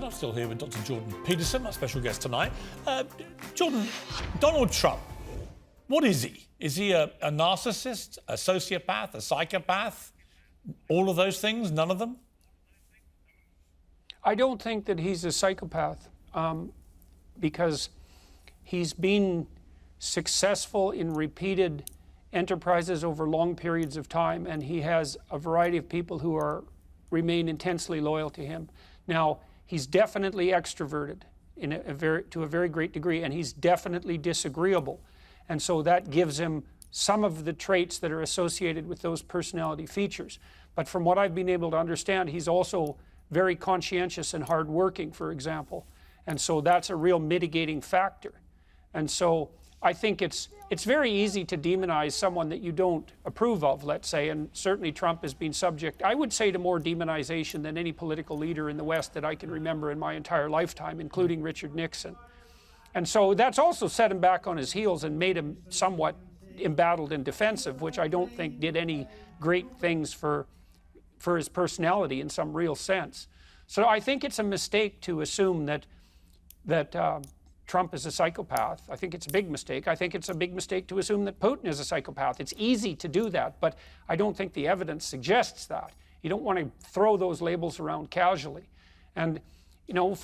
I'm still here with Dr Jordan Peterson, my special guest tonight. Jordan, Donald Trump, what is he? Is he a narcissist, a sociopath, a psychopath? All of those things? None of them? I don't think that he's a psychopath because he's been successful in repeated enterprises over long periods of time, and he has a variety of people who remain intensely loyal to him. Now, he's definitely extroverted to a very great degree, and he's definitely disagreeable. And so that gives him some of the traits that are associated with those personality features. But from what I've been able to understand, he's also very conscientious and hardworking, for example. And so that's a real mitigating factor. And so I think it's very easy to demonize someone that you don't approve of, let's say, and certainly Trump has been subject, I would say, to more demonization than any political leader in the West that I can remember in my entire lifetime, including Richard Nixon. And so that's also set him back on his heels and made him somewhat embattled and defensive, which I don't think did any great things for his personality in some real sense. So I think it's a mistake to assume that Trump is a psychopath. I think it's a big mistake. I think it's a big mistake to assume that Putin is a psychopath. It's easy to do that, but I don't think the evidence suggests that. You don't want to throw those labels around casually. And, you know,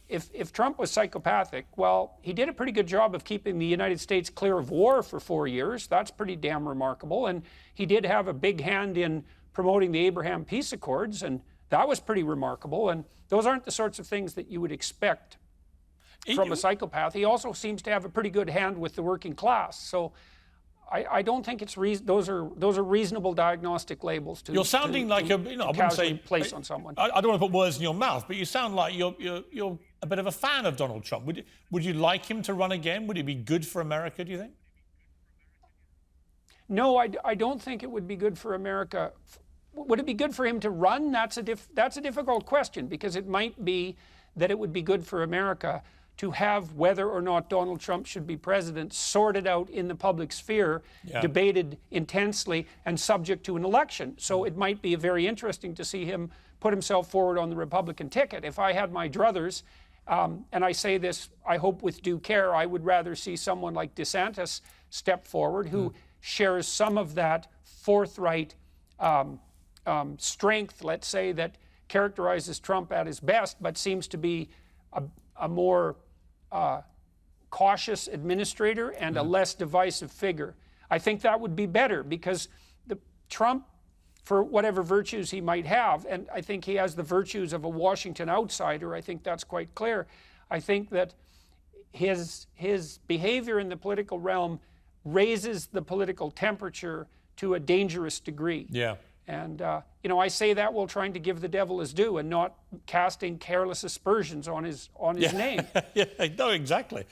if Trump was psychopathic, well, he did a pretty good job of keeping the United States clear of war for 4 years. That's pretty damn remarkable. And he did have a big hand in promoting the Abraham Peace Accords, and that was pretty remarkable. And those aren't the sorts of things that you would expect from a psychopath. He also seems to have a pretty good hand with the working class. So I don't think it's those are reasonable diagnostic labels to. You're sounding like I wouldn't say place on someone. I don't want to put words in your mouth, but you sound like you're a bit of a fan of Donald Trump. Would you like him to run again? Would it be good for America, do you think? No, I don't think it would be good for America. Would it be good for him to run? That's a difficult question, because it might be that it would be good for America to have whether or not Donald Trump should be president sorted out in the public sphere, debated intensely, and subject to an election. So it might be very interesting to see him put himself forward on the Republican ticket. If I had my druthers, and I say this, I hope with due care, I would rather see someone like DeSantis step forward, who shares some of that forthright strength, let's say, that characterizes Trump at his best, but seems to be a more cautious administrator and a less divisive figure. I think that would be better, because Trump, for whatever virtues he might have, and I think he has the virtues of a Washington outsider, I think that's quite clear. I think that his behavior in the political realm raises the political temperature to a dangerous degree. Yeah. And, I say that while trying to give the devil his due and not casting careless aspersions on his name. Yeah, no, exactly.